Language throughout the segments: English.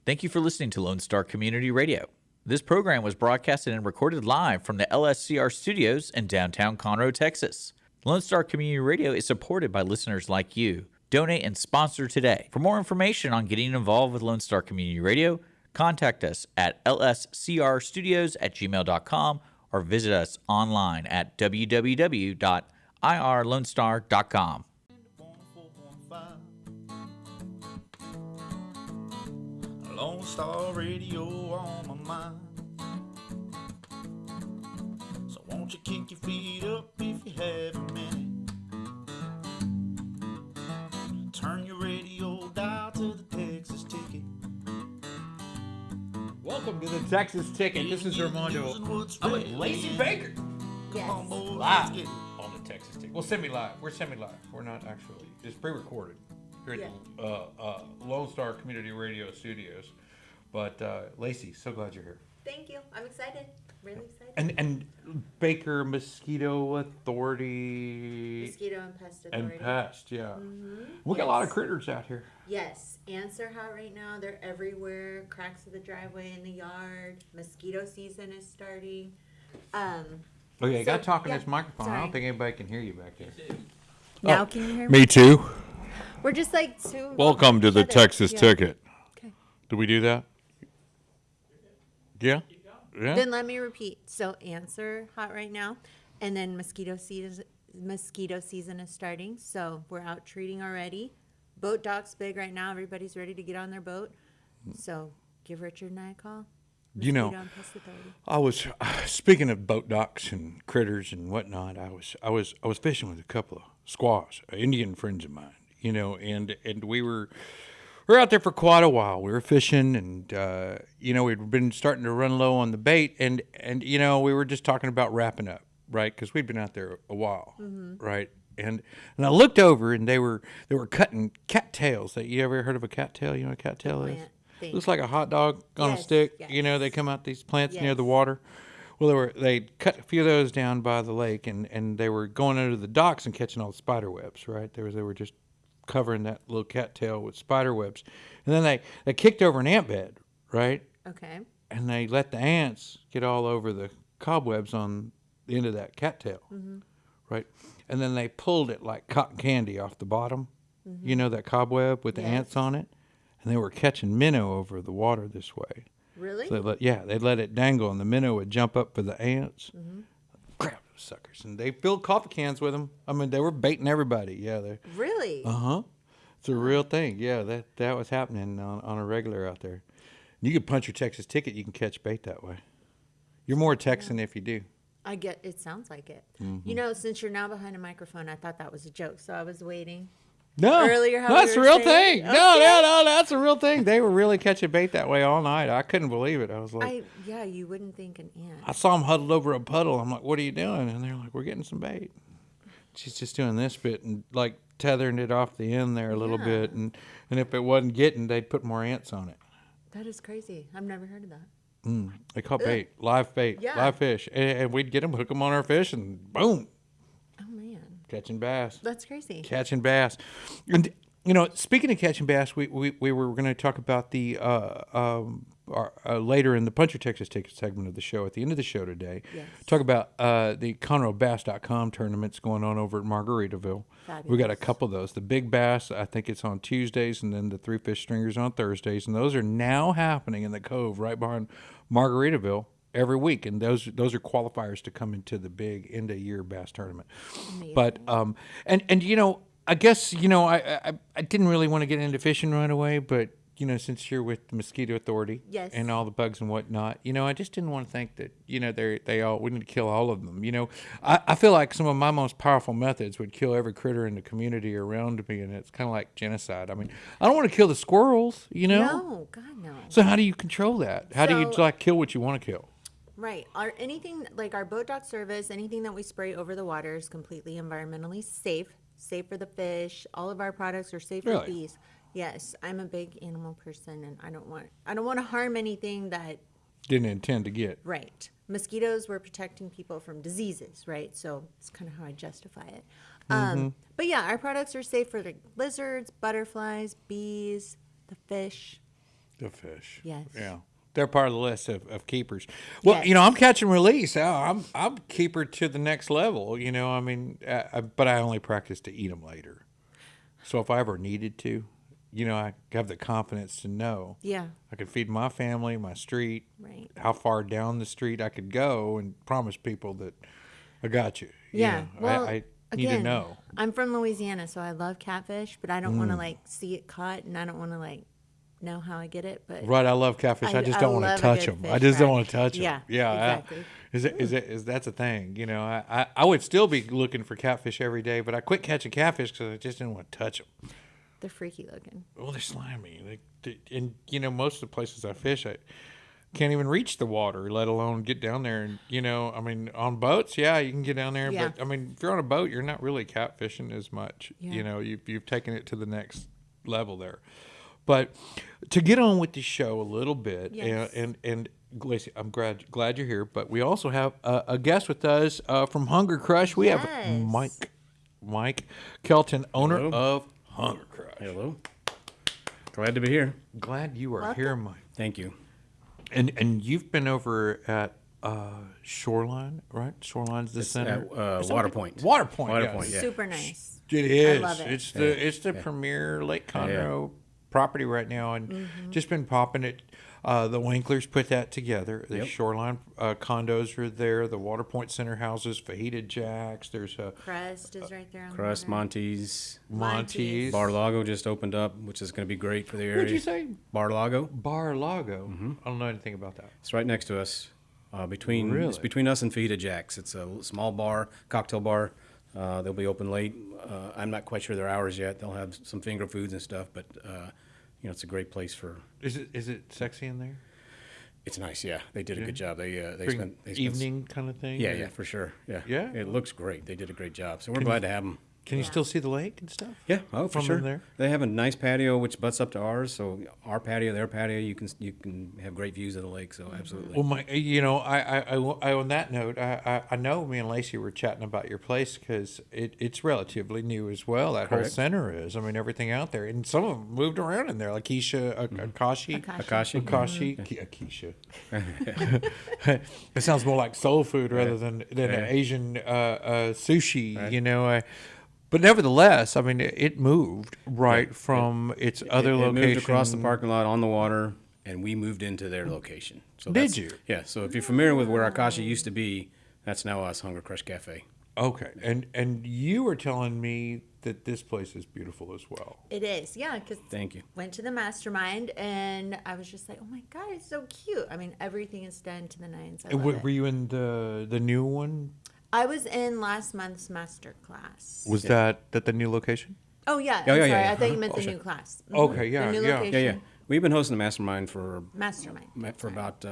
Thank you for listening to Lone Star Community Radio. This program was broadcasted and recorded live from the LSCR studios in downtown Conroe, Texas. Lone Star Community Radio is supported by listeners like you. Donate and sponsor today. For more information on getting involved with Lone Star Community Radio, contact us at lscrstudios@gmail.com or visit us online at www.irlonestar.com. Lone Star Radio on my mind. So won't you kick your feet up if you have a minute? Turn your radio dial to the Texas Ticket. Welcome to the Texas Ticket. This is Armando. I'm with Lacey Baker. Come on, boys, Live let's get it. on the Texas Ticket. Well, semi-live. We're semi-live. We're not actually. It's pre-recorded here at the Lone Star Community Radio Studios. But Lacey, so glad you're here. Thank you. I'm excited. Really excited. And Baker Mosquito Authority. Mosquito and Pest Authority. And Pest, yeah. Mm-hmm. We got a lot of critters out here. Yes. Ants are hot right now. They're everywhere. Cracks of the driveway, in the yard. Mosquito season is starting. Okay, you got to talk in this microphone. Sorry. I don't think anybody can hear you back there. Now can you hear me? Me too. We're just like two. Welcome to the Texas Yeah. Ticket. Okay. Did we do that? Yeah? Yeah? Then let me repeat. So ants are hot right now, and then mosquito season is starting. So we're out treating already. Boat dock's big right now. Everybody's ready to get on their boat. So give Richard and I a call. You know, Mosquito and Pest Authority. I was speaking of boat docks and critters and whatnot. I was fishing with a couple of squaws, Indian friends of mine. You know, and we were out there for quite a while. We were fishing, and you know, we'd been starting to run low on the bait, and you know, we were just talking about wrapping up, right? Because we'd been out there a while, right? And I looked over, and they were cutting cattails. That you ever heard of a cattail? You know what a cattail is? Thing. Looks like a hot dog on a stick. Yes. You know, they come out these plants near Yes. the water. Well, they cut a few of those down by the lake, and they were going under the docks and catching all the spider webs, right? They were just covering that little cattail with spider webs. And then they kicked over an ant bed, right? Okay. And they let the ants get all over the cobwebs on the end of that cattail, right? And then they pulled it like cotton candy off the bottom, you know, that cobweb with the ants on it. And they were catching minnow over the water this way. Really? So they'd let it dangle, and the minnow would jump up for the ants. Grab those suckers. And they filled coffee cans with them. I mean, they were baiting everybody. Yeah, they. Really? It's a real thing. Yeah, that was happening on a regular out there. You could punch your Texas Ticket. You can catch bait that way. You're more Texan if you do. I get it. Sounds like it. You know, since you're now behind a microphone, I thought that was a joke, so I was waiting. No, Earlier, how that's you a were real saying? thing. No, that's a real thing. They were really catching bait that way all night. I couldn't believe it. I was like, Yeah, you wouldn't think an ant. I saw them huddled over a puddle. I'm like, what are you doing? And they're like, we're getting some bait. She's just doing this bit and like tethering it off the end there a little bit. And if it wasn't getting, they'd put more ants on it. That is crazy. I've never heard of that. They caught bait, live bait, Yeah. live fish. And we'd get them, hook them on our fish, and boom, Oh, man. catching bass. That's crazy. Catching bass. And, you know, speaking of catching bass, we were going to talk about the later in the Punch Your Texas Ticket segment of the show, at the end of the show today. Yes. Talk about the ConroeBass.com tournaments going on over at Margaritaville. Fabulous. We got a couple of those. The Big Bass, I think it's on Tuesdays, and then the Three Fish Stringers on Thursdays. And those are now happening in the Cove right behind Margaritaville every week. And those are qualifiers to come into the big end-of-year bass tournament. Amazing. But, and you know, I guess, you know, I didn't really want to get into fishing right away, but, you know, since you're with the Mosquito Authority Yes. and all the bugs and whatnot, you know, I just didn't want to think that, you know, we need to kill all of them. You know, I feel like some of my most powerful methods would kill every critter in the community around me, and it's kind of like genocide. I mean, I don't want to kill the squirrels, you know? No, God, no. So how do you control that? How do you, So- like, kill what you want to kill? Right. Anything like our boat dock service, anything that we spray over the water is completely environmentally safe for the fish. All of our products are safe Really? for bees. Yes, I'm a big animal person, and I don't want to harm anything that. Didn't intend to get. Right. Mosquitoes, we're protecting people from diseases, right? So it's kind of how I justify it. But yeah, our products are safe for the lizards, butterflies, bees, the fish. The fish. Yes. Yeah. They're part of the list of keepers. Well, Yes. I'm catch and release. I'm keeper to the next level. I mean, but I only practice to eat them later. So if I ever needed to, I have the confidence to know. Yeah. I could feed my family, my street, Right. how far down the street I could go, and promise people that I got you. Yeah. Well, I need to know. I'm from Louisiana, so I love catfish, but I don't want to see it caught, and I don't want to know how I get it. But Right, I love catfish. I just don't want love to a touch good them. I fish just don't fry. want to touch them. Yeah, exactly. Is that's a thing? I would still be looking for catfish every day, but I quit catching catfish because I just didn't want to touch them. They're freaky looking. Well, they're slimy. And most of the places I fish, I can't even reach the water, let alone get down there. And I mean, on boats, yeah, you can get down there, Yeah. but I mean, if you're on a boat, you're not really catfishing as much. Yeah. You've taken it to the next level there. But to get on with the show a little bit, Yes. and Lacey, I'm glad you're here. But we also have a guest with us from Hunger Crush. We have Yes. Mike Kelton, owner Hello. of Hunger Crush. Hello. Glad to be here. Glad you are Welcome. here, Mike. Thank you. And you've been over at Shoreline, right? Shoreline's the center. Waterpoint. Waterpoint. Waterpoint, yes. yeah. Super nice. It is. love it. It's the premier Lake Conroe property right now, and just been popping it. The Winklers put that together. The Yep. Shoreline condos are there. The Waterpoint Center houses, Fajita Jacks. There's a Crust is right there on Crust, the Monty's. Monty's. Bar Lago just opened up, which is going to be great for the area. What'd you say? Bar Lago. Bar Lago. I don't know anything about that. It's right next to us. It's Really? between us and Fajita Jacks. It's a small bar, cocktail bar. They'll be open late. I'm not quite sure their hours yet. They'll have some finger foods and stuff, but it's a great place for. Is it sexy in there? It's nice, yeah. They did a good job. They Bring spent evening kind of thing. Yeah, for sure. Yeah. Yeah? It looks great. They did a great job. So we're glad to have them. Can you still see the lake and stuff? Yeah, oh, for From sure. there? They have a nice patio which butts up to ours. So our patio, their patio, you can have great views of the lake. So absolutely. Well, I on that note, I know me and Lacey were chatting about your place because it's relatively new as well. That whole Correct. center is. I mean, everything out there, and some of them moved around in there, like Akashi. Akisha. It sounds more like soul food rather than Asian sushi. But nevertheless, I mean, it moved from its other It location. moved across the parking lot on the water, and we moved into their location. So Did that's- you? Yeah. So if you're familiar with where Akashi used to be, that's now us, Hunger Crush Cafe. Okay, and you were telling me that this place is beautiful as well. It is, yeah, because Thank you. went to the mastermind, and I was just like, oh my God, it's so cute. I mean, everything is done to the nines. I love Were it. you in the new one? I was in last month's master class. Was that the new location? Oh, yeah. Oh, I'm yeah, sorry. yeah. I thought you meant the sure. new class. Okay, yeah, The new yeah. location. Yeah, yeah. We've been hosting the mastermind for Mastermind. about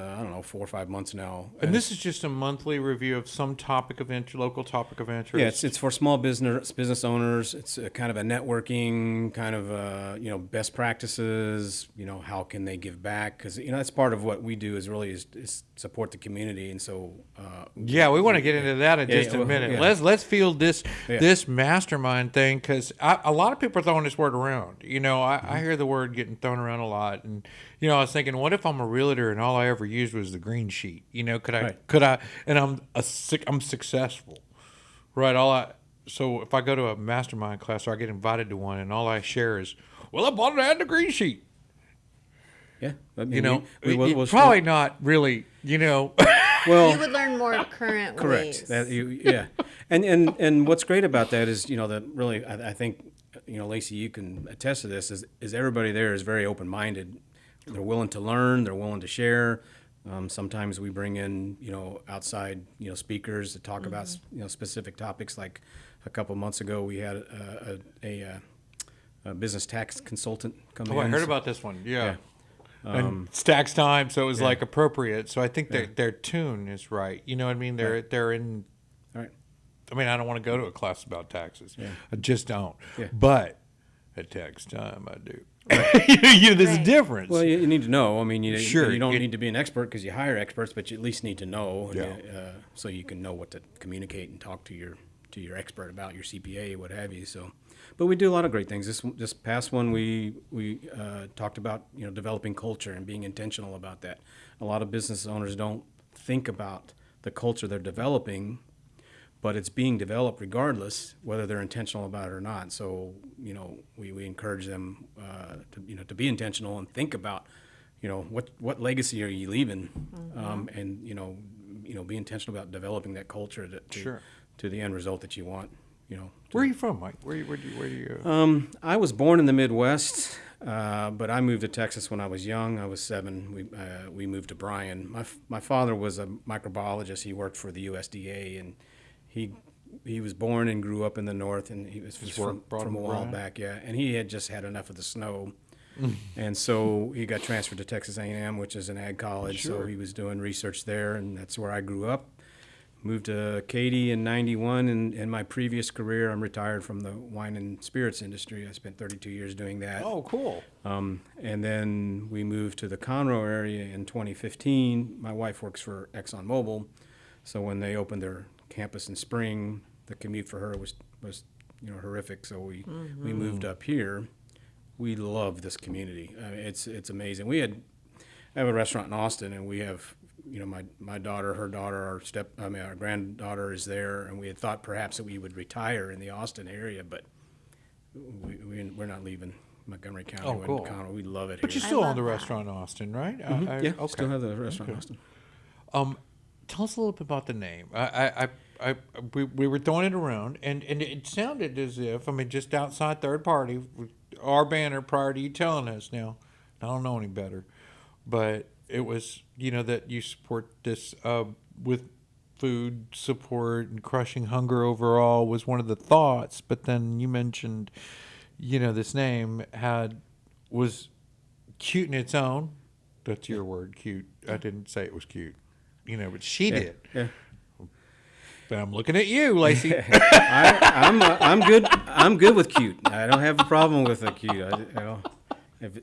4 or 5 months now. And this is just a monthly review of some topic of local topic of interest. Yeah, it's for small business owners. It's a kind of a networking, kind of best practices. How can they give back? Because that's part of what we do is support the community, and so yeah, we want to get into that in just a well, minute. yeah. Let's field this mastermind thing because a lot of people are throwing this word around. I hear the word getting thrown around a lot, and I was thinking, what if I'm a realtor and all I ever used was the green sheet? Could I? And I'm successful, right? So if I go to a mastermind class or I get invited to one, and all I share is, well, I bought it and the green sheet. yeah, I mean, we'll probably not really. well. You would learn more current ways. Correct. Yeah, and what's great about that is that really I think Lacey, you can attest to this. Is everybody there is very open minded. They're willing to learn. They're willing to share. Sometimes we bring in outside speakers to talk about specific topics. Like a couple months ago, we had a business tax consultant come in. Oh, I heard about this one. Yeah. Yeah. And it's tax time, so it was like appropriate. So I think their tune is right. You know what I mean? They're in. All right. I mean, I don't want to go to a class about taxes. Yeah. I just don't. Yeah. But at tax time, I do. There's a Right. difference. Well, you need to know. I mean, you don't It- need to be an expert because you hire experts, but you at least need to know, Yeah. so you can know what to communicate and talk to your your expert about your CPA, what have you. So, but we do a lot of great things. This past one, we talked about developing culture and being intentional about that. A lot of business owners don't think about the culture they're developing, but it's being developed regardless whether they're intentional about it or not. So we encourage them to be intentional and think about what legacy are you leaving, and be intentional about developing that culture to the end result that you want. Where are you from, Mike? Where do you? I was born in the Midwest, but I moved to Texas when I was young. I was 7. We moved to Bryan. My father was a microbiologist. He worked for the USDA, and he was born and grew up in the north, and he's from a while back, yeah. And he had just had enough of the snow, and so he got transferred to Texas A&M, which is an ag college. Sure. So he was doing research there, and that's where I grew up. Moved to Katy in '91, and in my previous career, I'm retired from the wine and spirits industry. I spent 32 years doing that. Oh, cool. And then we moved to the Conroe area in 2015. My wife works for ExxonMobil, so when they opened their campus in spring, the commute for her was horrific. So we moved up here. We love this community. It's amazing. I have a restaurant in Austin, and we have. My daughter, her daughter, our granddaughter is there, and we had thought perhaps that we would retire in the Austin area, but we're not leaving Montgomery County. Oh, cool. We love it But you here. still own love the that. restaurant in Austin, right? Yeah, Okay. still have the restaurant in Austin. Tell us a little bit about the name. We were throwing it around, and it sounded as if, just outside third party, our banner prior to you telling us now, I don't know any better, but it was, that you support this with food support and crushing hunger overall was one of the thoughts. But then you mentioned, this name was cute in its own. That's your word, cute. I didn't say it was cute, but she did. Yeah. But I'm looking at you, Lacey. I'm good. I'm good with cute. I don't have a problem with a cute.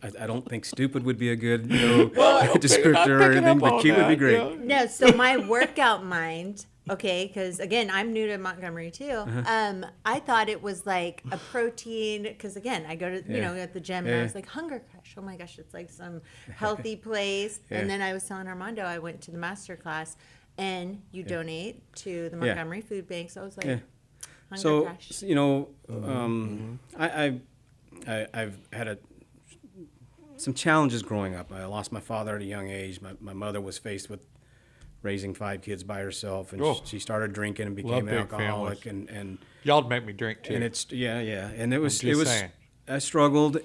I don't think stupid would be a good descriptor or anything, but cute would be great. Yeah. No, so my workout mind, okay, because again, I'm new to Montgomery too. I thought it was like a protein, because again, I go to, at the gym, and I was like, Hunger Crush. Oh my gosh, it's like some healthy place. And then I was telling Armando, I went to the master class, and you donate to the Montgomery Food Bank. So I was like, Hunger Crush. I've had some challenges growing up. I lost my father at a young age. My mother was faced with raising 5 kids by herself, and she started drinking and became an alcoholic. And Y'all'd make me drink too. and it's and it was saying. I struggled,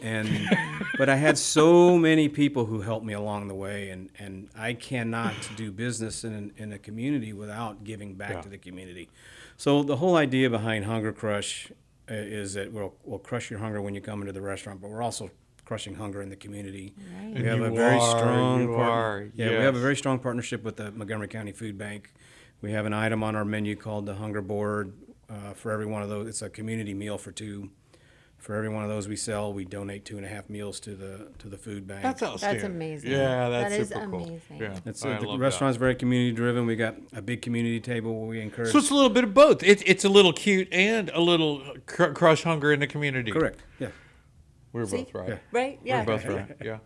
but I had so many people who helped me along the way, and I cannot do business in a community without giving back to the community. So the whole idea behind Hunger Crush is that we'll crush your hunger when you come into the restaurant, but we're also crushing hunger in the community. Right. We have a very strong we yes. have a very strong partnership with the Montgomery County Food Bank. We have an item on our menu called the Hunger Board. For every one of those, it's a community meal for 2. For every one of those we sell, we donate 2.5 meals to the food bank. That's outstanding. That's amazing. Yeah, that's That is super cool. amazing. Yeah, The restaurant's very community driven. We got a big community table where we encourage. So it's a little bit of both. It's a little cute and a little crush hunger in the community. Correct. Yeah. We're both right. Yeah. Right? Yeah. We're both right. Yeah.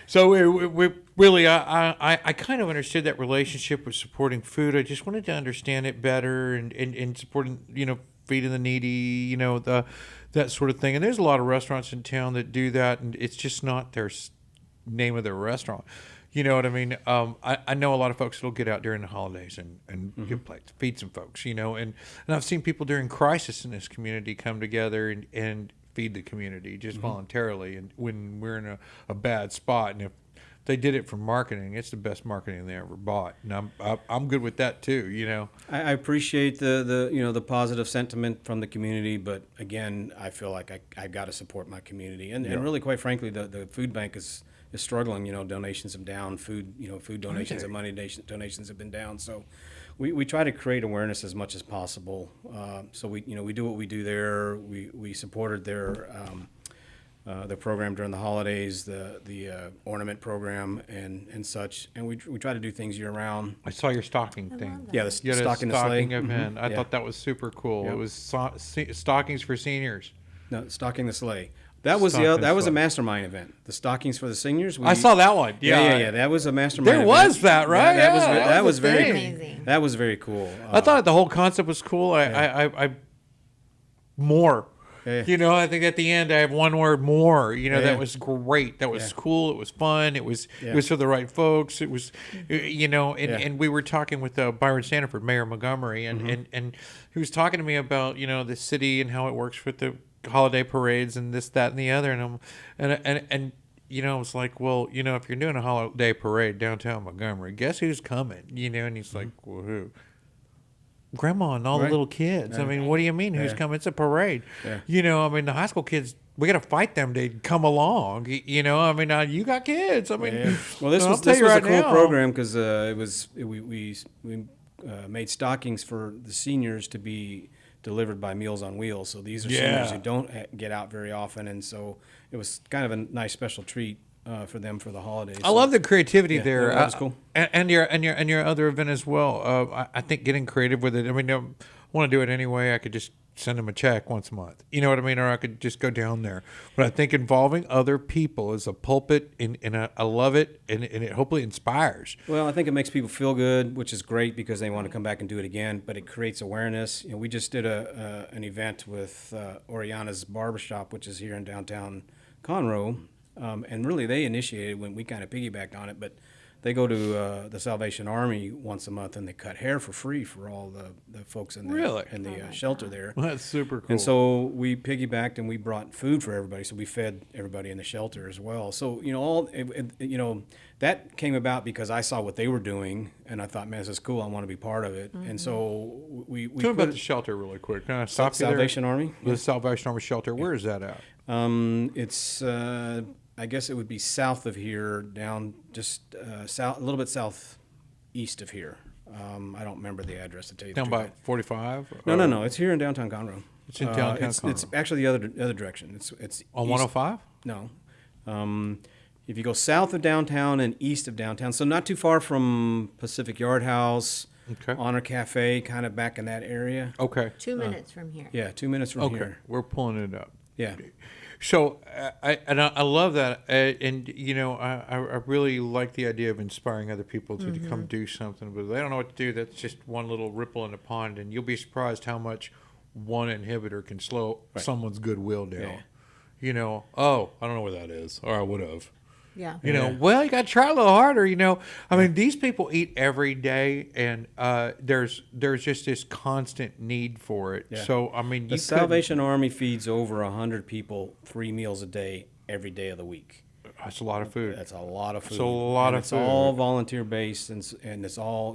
So we really, I kind of understood that relationship with supporting food. I just wanted to understand it better and supporting, feeding the needy, that sort of thing. And there's a lot of restaurants in town that do that, and it's just not their name of their restaurant. You know what I mean? I know a lot of folks that'll get out during the holidays and give plates, feed some folks, and I've seen people during crisis in this community come together and feed the community just voluntarily, and when we're in a bad spot, and if they did it for marketing, it's the best marketing they ever bought, and I'm good with that too. I appreciate the positive sentiment from the community, but again, I feel like I got to support my community, and really, quite frankly, the food bank is struggling. Donations have down. Food donations and money donations have been down. So we try to create awareness as much as possible. So we do what we do there. We supported their the program during the holidays, the ornament program and such. And we try to do things year round. I saw your stocking thing. Yeah, the You had a stocking the sleigh. event. I Yeah. thought that was super cool. Yep. It was stockings for seniors. No, stocking the sleigh. That was Stocking that was a sleigh. mastermind event. The stockings for the seniors. I saw that one. Yeah. That was a mastermind. There event. was that, right? That was Yeah, that was the very thing. Amazing. That was very cool. I thought the whole concept was cool. I more. Yeah. You know, I think at the end I have one word more. You know, Yeah. that was great. That was Yeah. cool. It was fun. It was Yeah. it was for the right folks. It was, you know, and, Yeah. and we were talking with Byron Sanford, Mayor of Montgomery, and he was talking to me about, you know, the city and how it works with the holiday parades and this, that, and the other. And you know, it's like, well, you know, if you're doing a holiday parade downtown Montgomery, guess who's coming? You know, and he's like, well, who? Grandma and all the Right. little kids. I mean, what do you mean? Who's Yeah. coming? It's a parade. Yeah. You know, I mean, the high school kids, we got to fight them to come along. You know, I mean, you got kids. I mean, Yeah. Well, this I'll was tell this you was right a cool now. program because we made stockings for the seniors to be delivered by Meals on Wheels. So these are seniors Yeah. who don't get out very often, and so it was kind of a nice special treat for them for the holidays. I love the creativity Yeah, there. that was cool. And your other event as well. I think getting creative with it. I mean, I want to do it anyway. I could just send them a check once a month. You know what I mean? Or I could just go down there. But I think involving other people is a pulpit, and I love it, and it hopefully inspires. Well, I think it makes people feel good, which is great because they want to come back and do it again. But it creates awareness. You know, we just did an event with Oriana's Barbershop, which is here in downtown Conroe, and really they initiated when we kind of piggybacked on it. But they go to the Salvation Army once a month and they cut hair for free for all the folks in the Really? shelter there. Well, that's super cool. And so we piggybacked and we brought food for everybody. So we fed everybody in the shelter as well. So, you know, that came about because I saw what they were doing and I thought, man, this is cool. I want to be part of it. And so we Tell me about the shelter really quick. Can I stop you there? Salvation Army. The Salvation Army shelter. Where is that at? It's I guess it would be south of here, down just south, a little bit southeast of here. I don't remember the address to tell you. Down the by truth. 45? No. It's here in downtown Conroe. It's in downtown It's Conroe. actually the other direction. It's On east- 105? No. If you go south of downtown and east of downtown, so not too far from Pacific Yard House, Okay. Honor Cafe, kind of back in that area. Okay. 2 minutes from here. Yeah, 2 minutes from Okay. here. We're pulling it up. Yeah. So I love that, and you know I really like the idea of inspiring other people to come do something, but they don't know what to do. That's just one little ripple in the pond, and you'll be surprised how much one inhibitor can slow someone's goodwill down. Yeah. You know, oh, I don't know where that is, or I would have. Yeah. You know, well, you got to try a little harder. You know, I mean, these people eat every day, and there's just this constant need for it. Yeah. So I mean, The you Salvation Army feeds over 100 people 3 meals a day every day of the week. that's a lot of food. That's a lot of food. It's a lot And of it's food. all volunteer based, and it's all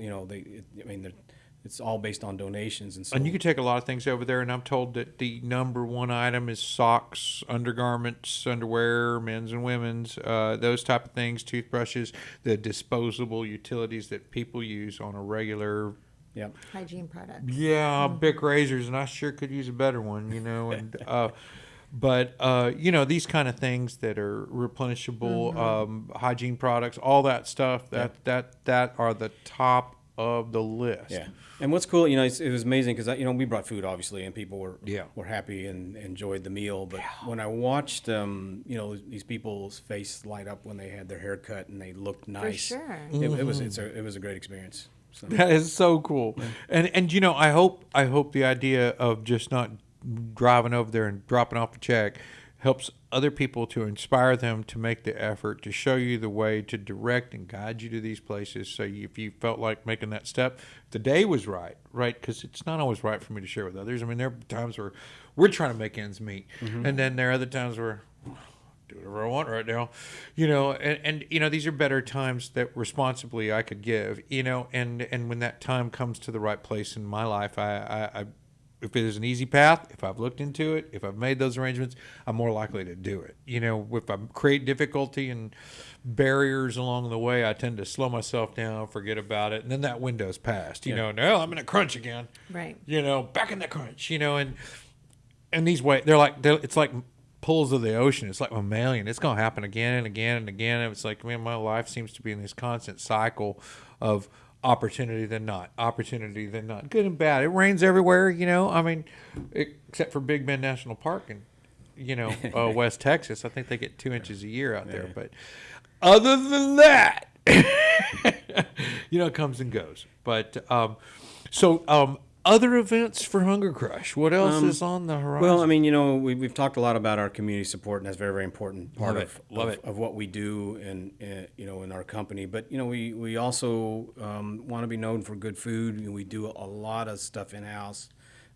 it's all based on donations and so. And you can take a lot of things over there, and I'm told that the number one item is socks, undergarments, underwear, men's and women's, those type of things, toothbrushes, the disposable utilities that people use on a regular. Yeah. Hygiene products. Yeah, Bic razors, and I sure could use a better one, you know. And but you know, these kind of things that are replenishable, hygiene products, all that stuff, that are the top of the list. Yeah, and what's cool, you know, it was amazing because we brought food obviously, and people were happy and enjoyed the meal. But when I watched, these people's face light up when they had their hair cut and they looked nice. sure. It was a great experience. So. That is so cool. And you know, I hope the idea of just not driving over there and dropping off a check helps other people, to inspire them to make the effort, to show you the way, to direct and guide you to these places. So if you felt like making that step, the day was right? Because it's not always right for me to share with others. I mean, there are times where we're trying to make ends meet, and then there are other times where do whatever I want right now, you know, and you know, these are better times that responsibly I could give, you know, and when that time comes to the right place in my life, I if it is an easy path, if I've looked into it, if I've made those arrangements, I'm more likely to do it. You know, if I create difficulty and barriers along the way, I tend to slow myself down, forget about it, and then that window's passed. You know, now I'm in a crunch again. Right. You know, back in the crunch. You know, and these it's like pulls of the ocean. It's like mammalian. It's going to happen again and again and again. It's like, man, my life seems to be in this constant cycle of opportunity then not, opportunity then not, good and bad. It rains everywhere, you know. I mean, except for Big Bend National Park in, you know, West Texas. I think they get 2 inches a year out there. But other than that, you know, it comes and goes. But other events for Hunger Crush. What else is on the horizon? Well, I mean, you know, we've talked a lot about our community support, and that's a very, very important part Love it. of what we do and you know, in our company. But, you know, we also want to be known for good food. We do a lot of stuff in-house.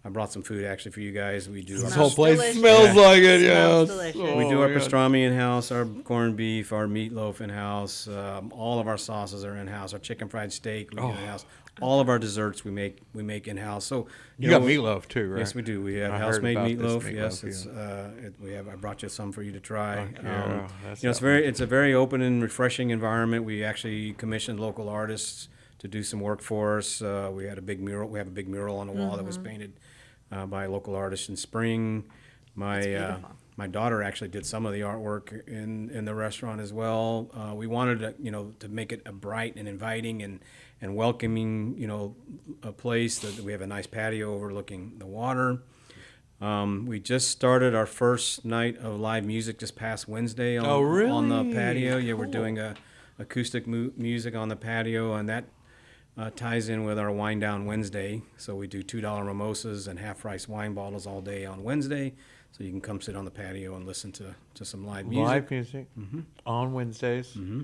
I brought some food actually for you guys. We do this our, whole place delicious. smells like it, Smells yeah. delicious. we do our yeah. pastrami in-house, our corned beef, our meatloaf in-house. All of our sauces are in-house. Our chicken fried steak we do in-house. All of our desserts we make in-house. So You know, got meatloaf too, right? Yes, we do. We have I heard house-made about this meatloaf. Yes, meatloaf, it's we have. I brought you some for you to try. yeah, that's you know, it's a very open and refreshing environment. We actually commissioned local artists to do some work for us. We had a big mural. We have a big mural on the wall that was painted by a local artist in spring. My daughter actually did some of the artwork in the restaurant as well. We wanted to, you know, to make it a bright and inviting and welcoming, you know, a place that we have a nice patio overlooking the water. We just started our first night of live music this past Wednesday on the patio. Yeah, we're doing acoustic music on the patio, and that ties in with our Wine Down Wednesday. So we do $2 mimosas and half-price wine bottles all day on Wednesday. So you can come sit on the patio and listen to some live music. Live music on Wednesdays. Mm-hmm.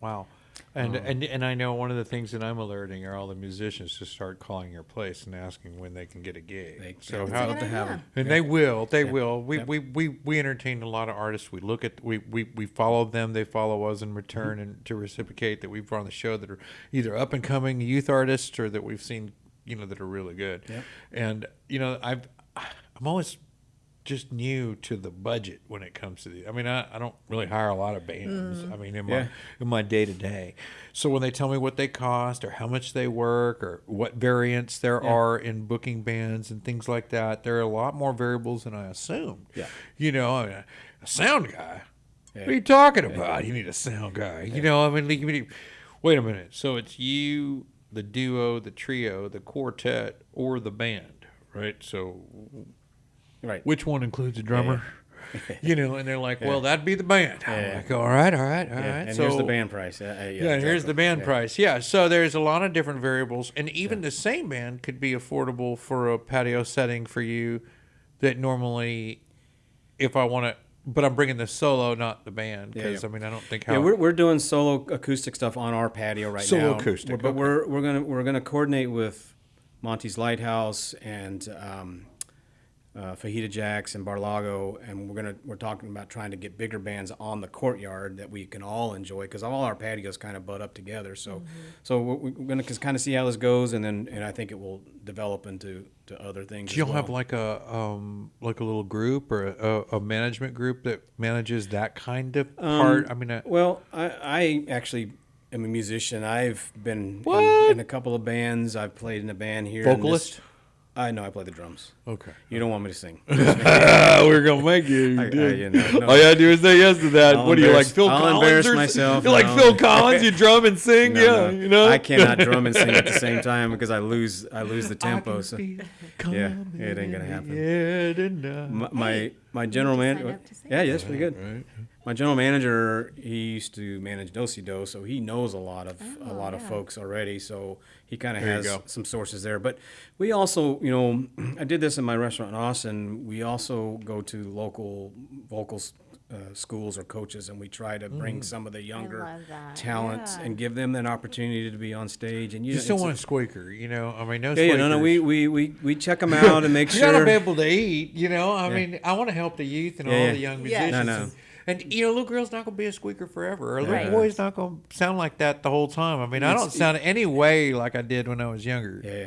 Wow. And I know one of the things that I'm alerting are all the musicians to start calling your place and asking when they can get a gig. So how to have them. And they will. We entertain a lot of artists. We look at we follow them. They follow us in return, and to reciprocate that we've brought on the show that are either up and coming youth artists or that we've seen, you know, that are really good. Yep. And you know, I'm always just new to the budget when it comes to I mean, I don't really hire a lot of bands. I mean, in my day to day. So when they tell me what they cost or how much they work or what variants there are in booking bands and things like that, there are a lot more variables than I assumed. Yeah. You know, I mean, a sound guy. Yeah. What are you talking about? You need a sound guy. You know, I mean, wait a minute. So it's you, the duo, the trio, the quartet, or the band, right? So. Right. Which one includes a drummer? You know, and they're like, well, that'd be the band. I'm like, all right. And so, here's the band price. Here's the band price. Yeah, so there's a lot of different variables. And even the same band could be affordable for a patio setting for you that normally, if I want to, but I'm bringing the solo, not the band, because, I mean, I don't think how... Yeah, we're doing solo acoustic stuff on our patio right now. Solo acoustic. But we're gonna coordinate with Monty's Lighthouse and... Fajita Jacks and Barlago, and we're talking about trying to get bigger bands on the courtyard that we can all enjoy, because all our patios kind of butt up together. So we're going to kind of see how this goes, and I think it will develop into other things. Do you have like a little group or a management group that manages that kind of part? I mean, I actually am a musician. I've been in a couple of bands. I've played in a band here. Vocalist? I know I play the drums. Okay. You don't want me to sing. We're gonna make you. All you gotta do is say yes to that. What do you like, Phil Collins? I'll embarrass myself. You're like Phil Collins. You drum and sing. You know. I cannot drum and sing at the same time because I lose the tempo. So it ain't gonna happen. My general manager. Yeah, that's pretty good. Right. My general manager, he used to manage Do-Si-Do, so he knows a lot of folks already. So he kind of has some sources there. But we also, you know, I did this in my restaurant in Austin. We also go to local vocal schools or coaches, and we try to bring some of the younger talents and give them an opportunity to be on stage. And you still want a squeaker, you know? I mean, no squeakers. Yeah, no, we check them out and make sure. You gotta be able to eat, you know? I mean, I want to help the youth and all the young musicians. No. And, you know, little girl's not going to be a squeaker forever. Or little boy's not going to sound like that the whole time. I mean, I don't sound any way like I did when I was younger. Yeah.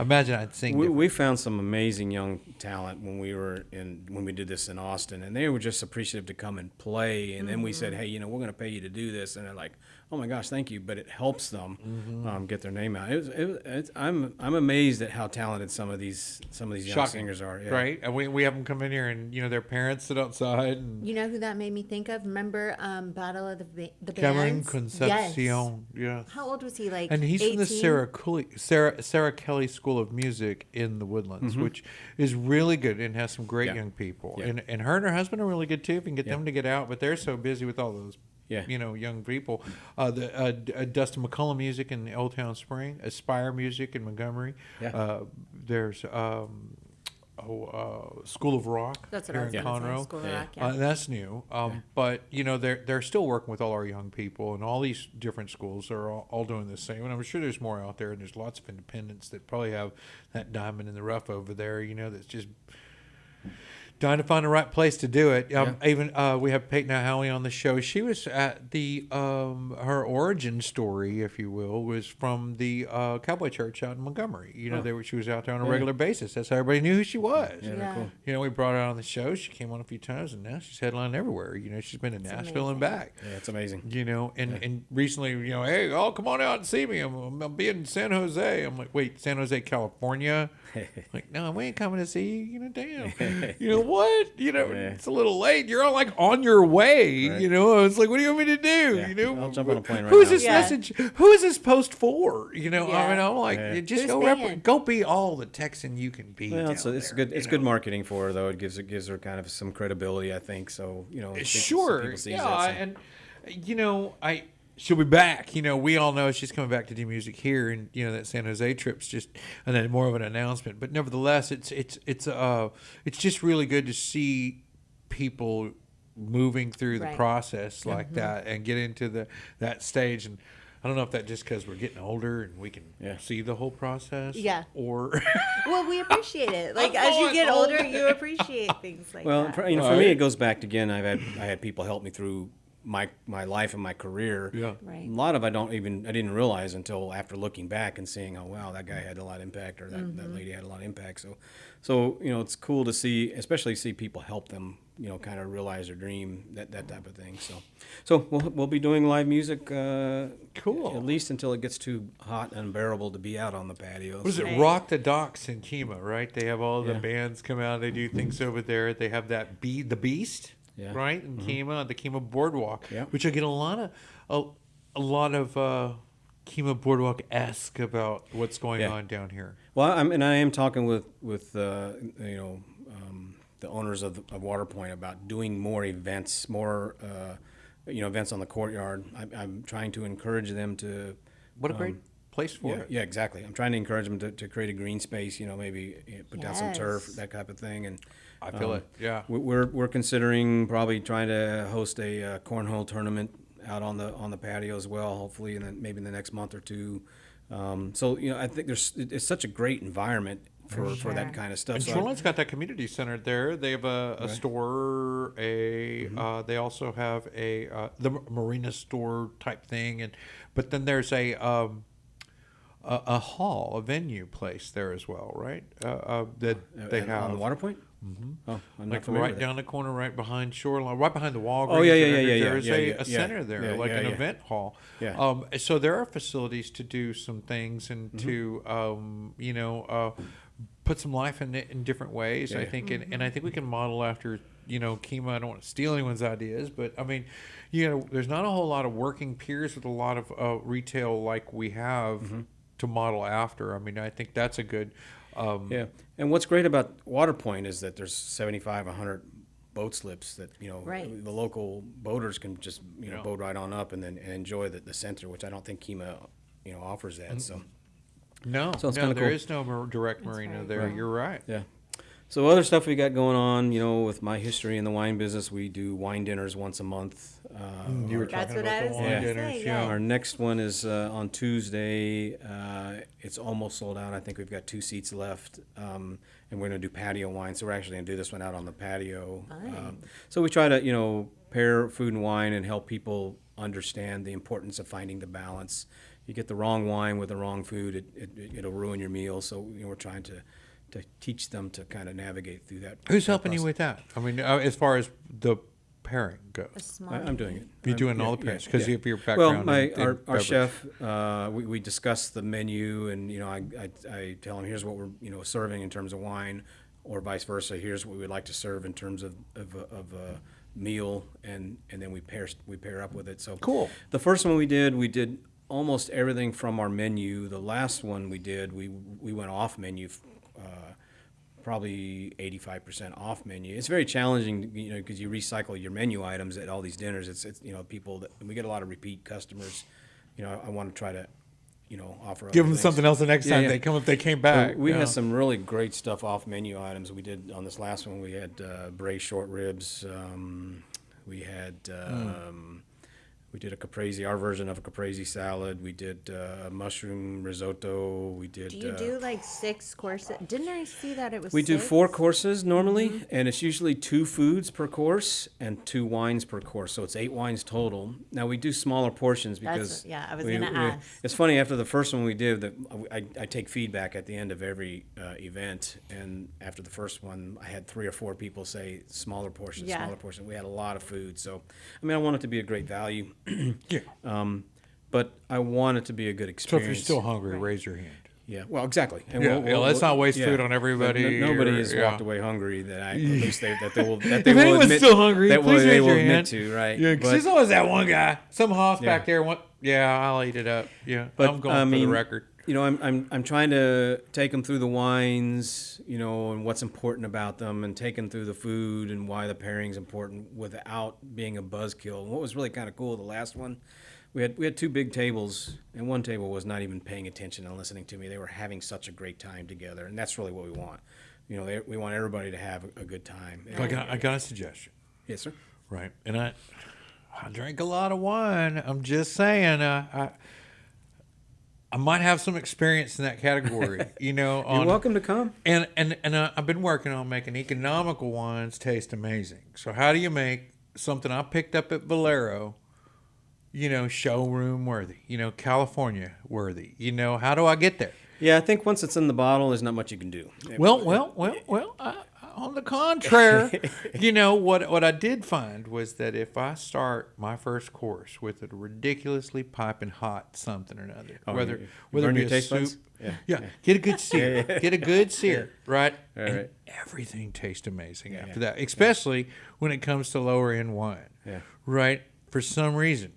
Imagine I'd sing. We found some amazing young talent when we did this in Austin, and they were just appreciative to come and play. And then we said, hey, you know, we're going to pay you to do this. And they're like, oh my gosh, thank you, but it helps them get their name out. I'm amazed at how talented some of these young Shocking, singers are. Yeah. right? And we have them come in here, and their parents sit outside. And You know who that made me think of? Remember Battle of the Cameron Bands? Concepcion, yes. How old was he? Like And he's 18? from the Sarah Kelly School of Music in the Woodlands, which is really good and has some great young people. Yeah. And her and her husband are really good too. If you can get them to get out, but they're so busy with all those, Yeah. young people. Dustin McCullum Music in Old Town Spring, Aspire Music in Montgomery. Yeah. There's School of Rock That's what here I was in going to say. Conroe. School of Yeah. Rock, yeah. That's new, but they're still working with all our young people, and all these different schools are all doing the same. And I'm sure there's more out there, and there's lots of independents that probably have that diamond in the rough over there. That's just trying to find the right place to do it. Even we have Peyton Howie on the show. She was at the her origin story, if you will, was from the Cowboy Church out in Montgomery. She was out there on a regular basis. That's how everybody knew who she was. Yeah, Yeah. cool. We brought her on the show. She came on a few times, and now she's headlining everywhere. She's been to Nashville and back. Yeah, it's amazing. And recently, hey, come on out and see me. I'll be in San Jose. I'm like, wait, San Jose, California? Like, no, we ain't coming to see you. Damn. What? It's a little late. You're all like on your way. Right. It's like, what do you want me to do? Yeah. I'll jump on a plane right Who's now. this message? Who is this post for? I mean, I'm like, just Who's go paying? go be all the Texan you can be. Well, down it's there, good. It's good marketing for her, though. It gives her kind of some credibility, I think. So Sure. people see Yeah, that, so. she'll be back. We all know she's coming back to do music here, and that San Jose trip's just and then more of an announcement. But nevertheless, it's just really good to see people moving through the Right. process like that and get into that stage. And I don't know if that's just because we're getting older and we can see the whole process. Yeah. Or Well, we appreciate it. Like as you going get old. older, you appreciate things like Well, that. for me, it goes back to, again. I had people help me through my life and my career. Yeah. Right. A lot of I didn't realize until after looking back and seeing, oh wow, that guy had a lot of impact, or that lady had a lot of impact. So it's cool to see, especially see people help them, kind of realize their dream, that type of thing. So we'll be doing live music. Cool. At least until it gets too hot and unbearable to be out on the patio. What is it? Right. Rock the Docks in Kemah, right? They have all the Yeah. bands come out. They do things over there. They have that the Beast, Yeah. right? In Kemah, the Kemah Boardwalk, Yeah. which I get a lot of Kemah Boardwalk-esque about what's going Yeah. on down here. Well, I am talking with the owners of Waterpoint about doing more events, events on the courtyard. I'm trying to encourage them to. What a great place for it. Yeah, exactly. I'm trying to encourage them to create a green space. Maybe put down some turf, Yes. that type of thing. And I feel it. Yeah. we're considering probably trying to host a cornhole tournament out on the patio as well. Hopefully, maybe in the next month or two. I think it's such a great environment for that kind of stuff. And So Shoreline's got that community center there. They have a store. They also have the marina store type thing, but then there's a hall, a venue place there as well, right? That they have on the Waterpoint. Mm-hmm. Oh, I'm not like familiar right with down the corner, right behind Shoreline, right behind the Walgreens. Oh, yeah. There's a Yeah. center there, Yeah, like yeah, an yeah. event hall. Yeah. So there are facilities to do some things and to, put some life in different ways. I think, and I think we can model after, Kemah. I don't want to steal anyone's ideas, but I mean, there's not a whole lot of working peers with a lot of retail like we have to model after. I mean, I think that's a good. Yeah, and what's great about Waterpoint is that there's 75, 100 boat slips that Right. the local boaters can just boat right on up and then enjoy the center, which I don't think Kemah offers that. So No, So it's no, kinda there cool. is no direct marina right. there. Right. You're right. yeah. So other stuff we got going on, with my history in the wine business, we do wine dinners once a month. You were That's talking what I about was the gonna wine say, dinners. yeah. Our next one is on Tuesday. It's almost sold out. I think we've got 2 seats left, and we're going to do patio wine. So we're actually going to do this one out on the patio. So we try to, pair food and wine and help people understand the importance of finding the balance. You get the wrong wine with the wrong food, it'll ruin your meal. So we're trying to teach them to kind of navigate through that. Who's that helping you process. with that? I mean, as far as the pairing go? A small. I'm doing it. You're doing all the pairings because of your background. Well, our beverage. chef, we discuss the menu, and I tell him here's what we're serving in terms of wine, or vice versa. Here's what we would like to serve in terms of a meal, and then we pair up with it. So Cool. The first one we did almost everything from our menu. The last one we did, we went off menu. Probably 85% off menu. It's very challenging, because you recycle your menu items at all these dinners. It's people that we get a lot of repeat customers. I want to try to, offer. Give other them things. something else the next time Yeah. they come if they came back. We had some really great stuff off menu items. We did on this last one. We had braised short ribs. We had. We did a caprese, our version of a caprese salad. We did mushroom risotto. We did. Do you do like 6 courses? Didn't I see that it was? We do 6? 4 courses normally, and it's usually 2 foods per course and 2 wines per course. So it's 8 wines total. Now we do smaller portions because I was gonna ask. It's funny, after the first one we did, that I take feedback at the end of every event, and after the first one, I had 3 or 4 people say smaller portions, Yeah. smaller portions. We had a lot of food, so I want it to be a great value. Yeah. But I want it to be a good So experience. if you're still hungry, raise your hand. Yeah, well, exactly. And Yeah, let's not waste food on But everybody nobody or- has yeah. walked away hungry that they will If anyone's still hungry, that please they raise will your admit hand. to, right? Yeah, because But- there's always that one guy, some hoss Yeah. back there. I'll eat it up. Yeah, But, I'm going for the record. I'm trying to take them through the wines, and what's important about them, and take them through the food and why the pairing's important without being a buzzkill. And what was really kind of cool, the last one, we had 2 big tables, and one table was not even paying attention and listening to me. They were having such a great time together, and that's really what we want. We want everybody to have a good time. I got a suggestion, Yes, sir. right? And I drink a lot of wine. I'm just saying, I might have some experience in that category. You're welcome to come. And I've been working on making economical wines taste amazing. So how do you make something I picked up at Valero, showroom worthy, California worthy? How do I get there? Yeah, I think once it's in the bottle, there's not much you can do. Well. On the contrary, what I did find was that if I start my first course with a ridiculously piping hot something or another, whether it burn be your a taste soup, buds? get a good sear, get a good sear, right? And right. everything tastes amazing after that, especially when it comes to lower end wine, Yeah. right? For some reason,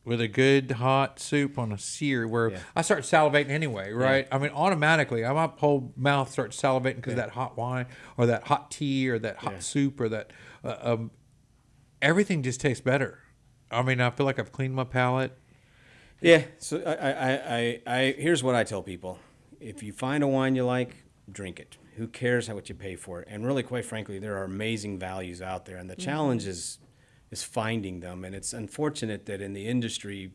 with a good hot soup on a sear where I start salivating anyway, right? I mean, automatically, my whole mouth starts salivating because of that hot wine or that hot tea or that hot soup or that everything just tastes better. I mean, I feel like I've cleaned my palate. Yeah. So I here's what I tell people: if you find a wine you like, drink it. Who cares how much you pay for it? And really, quite frankly, there are amazing values out there, and the challenge is finding them. And it's unfortunate that in the industry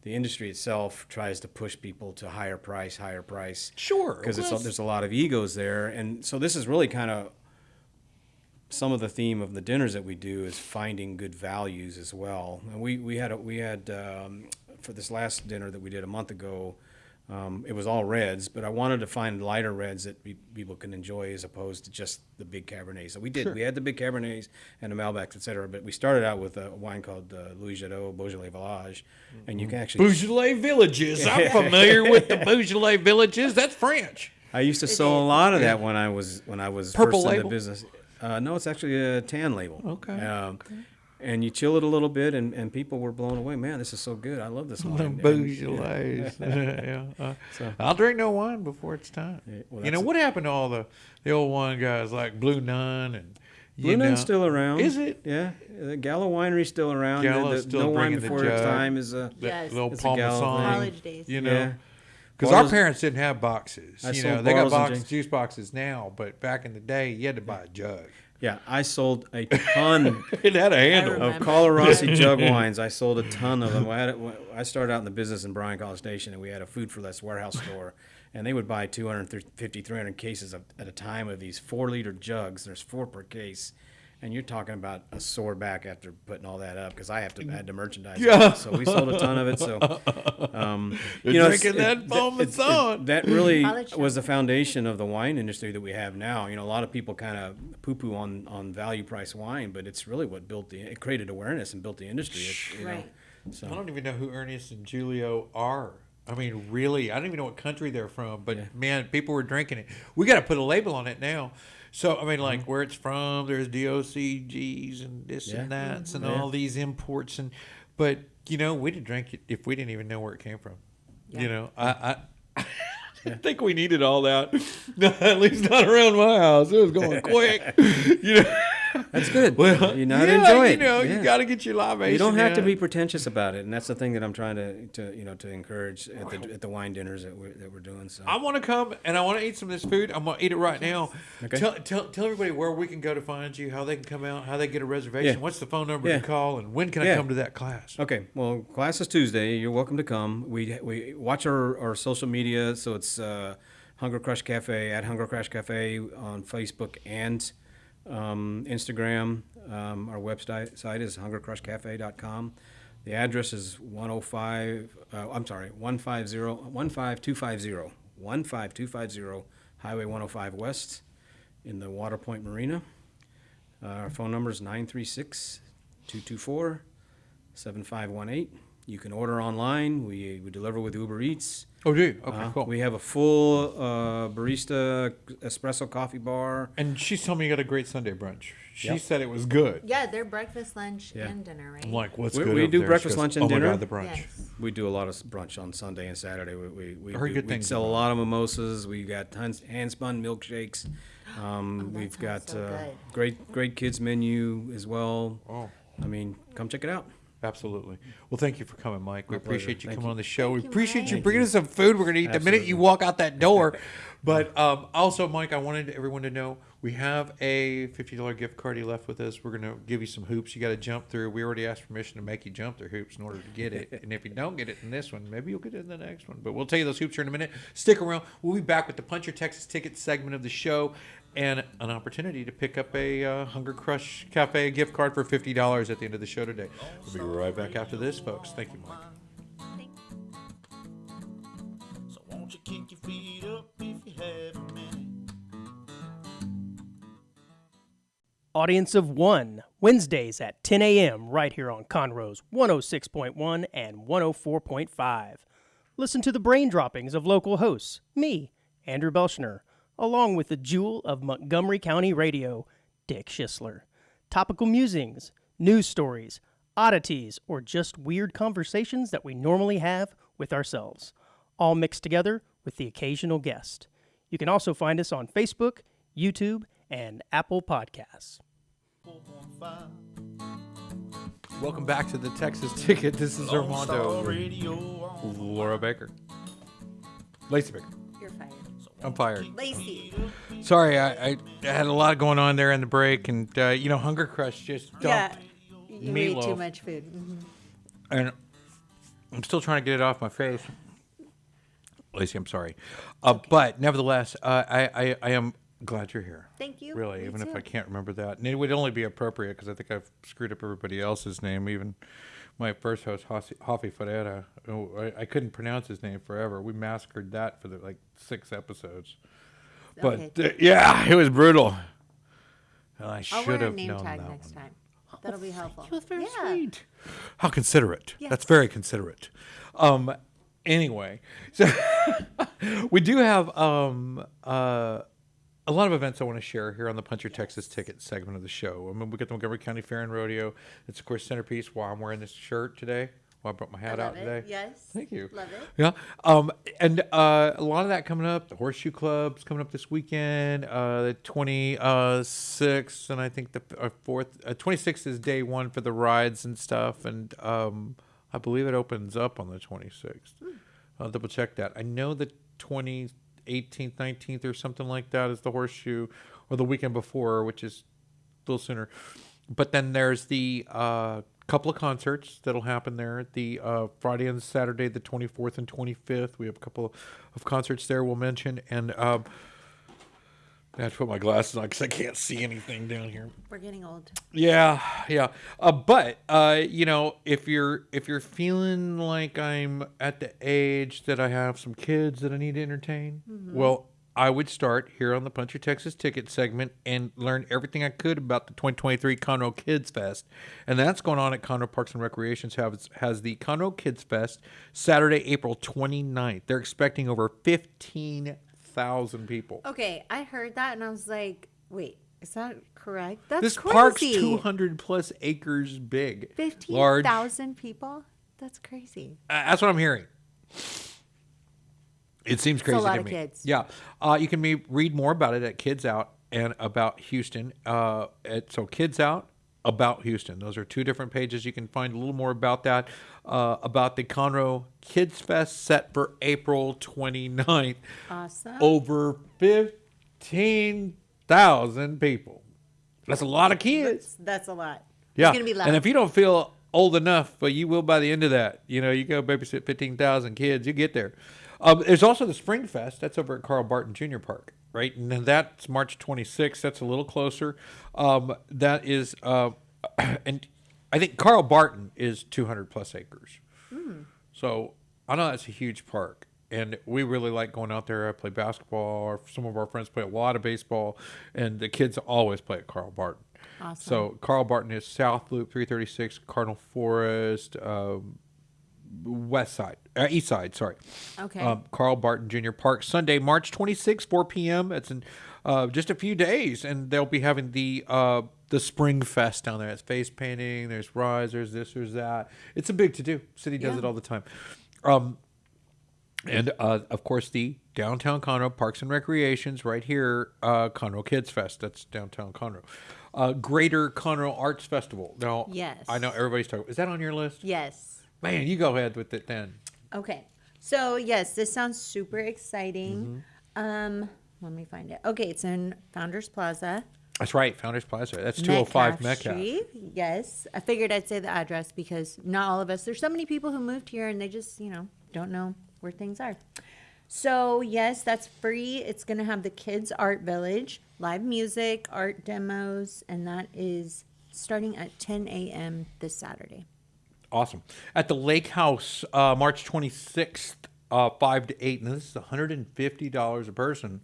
itself tries to push people to higher price. Sure, Because well, there's a lot of egos there. And so this is really kind of some of the theme of the dinners that we do is finding good values as well. And we had for this last dinner that we did a month ago, it was all reds, but I wanted to find lighter reds that people can enjoy as opposed to just the big Cabernets. So we did. Sure. We had the big Cabernets and the Malbecs, et cetera, but we started out with a wine called Louis Jadot Beaujolais Village, and you can actually... Beaujolais Villages. I'm familiar with the Beaujolais Villages. That's French. I used to sell a lot of that when I was Purple first in label? the business. No, it's actually a tan label. Okay. And you chill it a little bit, and people were blown away. Man, this is so good. I love this The wine. Beaujolais. I'll drink no wine before it's time. well, You know, that's what happened to all the old wine guys like Blue Nun and Blue Nun's still around. Is it? Yeah. The Gallo Winery's still around. Gallo's still no wine bringing the before its jug. time is a... Yes. little It's a Gallo Parmesan, thing. College days. you know. Yeah. Because our Bottles- parents didn't have boxes. I You sold know, they got bottles and juice boxes now, but back in the day, you had to buy a jug. Yeah, I sold a ton It had a handle. remember. of Colorasi jug wines. I sold a ton of them. I started out in the business in Bryan College Station, and we had a Food for Less warehouse store, and they would buy 250, 300 cases at a time of these 4-liter jugs. There's 4 per case, And you're talking about a sore back after putting all that up because I had to merchandise Yeah. it. So we sold a ton of it. So, You're drinking that foam and on. that really College was the foundation of the wine industry that we have now. You know, a lot of people kind of poo-poo on value price wine, but it's really what it created awareness and built the industry. You know, Right. so I don't even know who Ernest and Julio are. I mean, really, I don't even know what country they're from. But man, people were drinking it. We got to put a label on it now. So I mean, like where it's from. There's DOCGs and this and that and all these imports but you know, we didn't drink it if we didn't even know where it came from. Yeah. You know, I didn't think we needed all that. At least not around my house. It was going quick. You know. that's good. Well, you know, enjoy it. You know, Yeah. you got to get your libation. You don't have to in. be pretentious about it, and that's the thing that I'm trying to encourage at the wine dinners that we're doing. So I want to come and I want to eat some of this food. I'm gonna eat it right now. Okay. Tell everybody where we can go to find you, how they can come out, how they get a reservation, Yeah. what's the phone number Yeah. to call, and when can I Yeah. come to that class? Okay, well, class is Tuesday. You're welcome to come. We watch our social media, so it's Hunger Crush Cafe at Hunger Crush Cafe on Facebook and Instagram. Our website is hungercrushcafe.com. The address is 15250 Highway 105 West in the Water Point Marina. Our phone number is 936-224-7518. You can order online. We deliver with Uber Eats. Oh, do you? Okay, cool. We have a full barista espresso coffee bar. And she's telling me you got a great Sunday brunch. She Yep. said it was good. Yeah, they're breakfast, lunch, Yeah. and dinner, right? I'm like, what's We- good? we up do there? breakfast, She goes, lunch, and oh dinner. my God, the brunch. Yes. We do a lot of brunch on Sunday and Saturday. We Heard good things sell a about lot of mimosas. We got hand spun milkshakes. We've sounds got so great kids menu as well. Oh. I mean, come check it out. Absolutely. Well, thank you for coming, Mike. We My pleasure. appreciate you Thank coming you. on the show. We you, appreciate you Mike. bringing us some food we're going to eat the minute you Absolutely. walk out that door. But also, Mike, I wanted everyone to know we have a $50 gift card you left with us. We're going to give you some hoops you got to jump through. We already asked permission to make you jump through hoops in order to get it. And if you don't get it in this one, maybe you'll get it in the next one. But we'll tell you those hoops are in a minute. Stick around. We'll be back with the Punch Your Texas Tickets segment of the show and an opportunity to pick up a Hunger Crush Cafe gift card for $50 at the end of the show today. We'll be right back after this, folks. Thank you, Mike. So won't you kick your feet up if you have a minute? Audience of One, Wednesdays at 10 a.m. right here on Conroe's 106.1 and 104.5. Listen to the brain droppings of local hosts, me, Andrew Belshner, along with the jewel of Montgomery County radio, Dick Schisler. Topical musings, news stories, oddities, or just weird conversations that we normally have with ourselves, all mixed together with the occasional guest. You can also find us on Facebook, YouTube, and Apple Podcasts. 4.5 Welcome back to the Texas Ticket. This is Star Armando. Radio on. Laura Baker. Lacey Baker. You're fired. I'm fired. Lacey. Sorry, I had a lot going on there in the break, and Hunger Crush just dumped, Yeah. You ate too meatloaf. much food. Mhm. and I'm still trying to get it off my face. Lacey, I'm sorry, but nevertheless, I am glad you're here. Thank you. Really, Me even if too. I can't remember that, and it would only be appropriate because I think I've screwed up everybody else's name, even my first host, Hoffy Ferreira. I couldn't pronounce his name forever. We massacred that for 6 episodes. But Okay. yeah, it was brutal. And I I'll should wear a have name known tag that next one. time. That'll be helpful. That's very Yeah. sweet. How considerate. Yes. That's very considerate. Anyway, so we do have a lot of events I want to share here on the Punch Your Texas Ticket segment of the show. I mean, we got the Montgomery County Fair and Rodeo. It's, of course, centerpiece why I'm wearing this shirt today. Why I brought my I hat love out it. today. Yes. Thank you. Love it. Yeah. And a lot of that coming up. The Horseshoe Club's coming up this weekend. The 26th, and I think the 26th is day one for the rides and stuff. And I believe it opens up on the 26th. I'll double check that. I know the 18th, 19th, or something like that is the Horseshoe, or the weekend before, which is a little sooner. But then there's the couple of concerts that'll happen there. The Friday and Saturday, the 24th and 25th. We have a couple of concerts there we'll mention. And I have to put my glasses on because I can't see anything down here. We're getting old. Yeah, yeah. But you know, if you're feeling like I'm at the age that I have some kids that I need to entertain, well, I would start here on the Punch Your Texas Ticket segment and learn everything I could about the 2023 Conroe Kids Fest, and that's going on at Conroe Parks and Recreations. Has the Conroe Kids Fest Saturday, April 29th. They're expecting over 15,000 people. Okay, I heard that and I was like, wait, is that correct? That's This crazy. park's 200 plus acres big. Large. 15,000 people? That's crazy. That's what I'm hearing. It seems crazy a lot to of me. kids. Yeah. You can read more about it at Kids Out and About Houston. So Kids Out, About Houston. Those are two different pages. You can find a little more about that, about the Conroe Kids Fest set for April 29th. Awesome. Over 15,000 people. That's a lot of kids. That's a lot. Yeah. It's going to be loud. And if you don't feel old enough, but you will by the end of that, you know, you go babysit 15,000 kids, you get there. There's also the Spring Fest. That's over at Carl Barton Jr. Park, right? And then that's March 26th. That's a little closer. That is, and I think Carl Barton is 200 plus acres. So I know that's a huge park. And we really like going out there. I play basketball, or some of our friends play a lot of baseball, and the kids always play at Carl Barton. Awesome. So Carl Barton is South Loop 336, Cardinal Forest, East Side, sorry. Okay. Carl Barton Jr. Park, Sunday, March 26th, 4 p.m. It's in just a few days, and they'll be having the Spring Fest down there. It's face painting, there's rides, there's this, there's that. It's a big to-do. City does it all the time. And, of course, the Downtown Conroe Parks and Recreations right here, Conroe Kids Fest. That's Downtown Conroe. Greater Conroe Arts Festival. Now, Yes. I know everybody's talking. Is that on your list? Yes. Man, you go ahead with it then. Okay. So, yes, this sounds super exciting. Let me find it. Okay, it's in Founders Plaza. That's right, Founders Plaza. That's 205 Metcalf. Street. Yes. I figured I'd say the address because not all of us, there's so many people who moved here and they just, don't know where things are. So, yes, that's free. It's going to have the Kids Art Village, live music, art demos, and that is starting at 10 a.m. this Saturday. Awesome. At the Lake House, March 26th, 5 to 8. And this is $150 a person,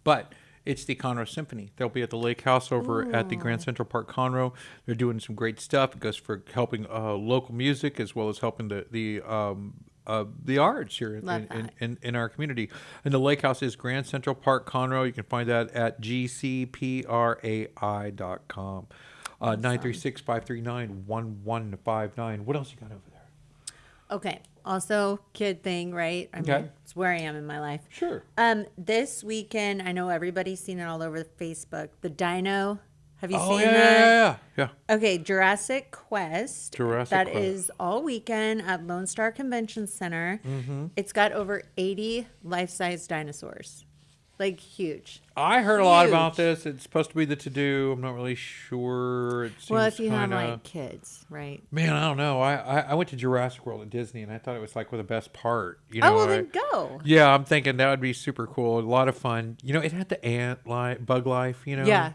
but it's the Conroe Symphony. They'll be at the Lake House over at the Grand Central Park Conroe. They're doing some great stuff. It goes for helping local music as well as helping the arts here in our community. And the Lake House is Grand Central Park Conroe. You can find that at gcprai.com. 936-539-1159. What else you got over there? Okay. Also, kid thing, right? I mean, it's where I am in my life. Sure. This weekend, I know everybody's seen it all over Facebook. The Dino. Have you seen yeah, that? Yeah. Okay, Jurassic Quest. Jurassic That Quest. is all weekend at Lone Star Convention Center. It's got over 80 life-size dinosaurs. Like, huge. I heard a lot Huge. about this. It's supposed to be the to-do. I'm not really sure. It seems Well, if you kinda... have, like, kids, right? Man, I don't know. I went to Jurassic World at Disney, and I thought it was, like, the best part. You know, Oh, well, then go. Yeah, I'm thinking that would be super cool. A lot of fun. You know, it had the bug life, you know? Yeah.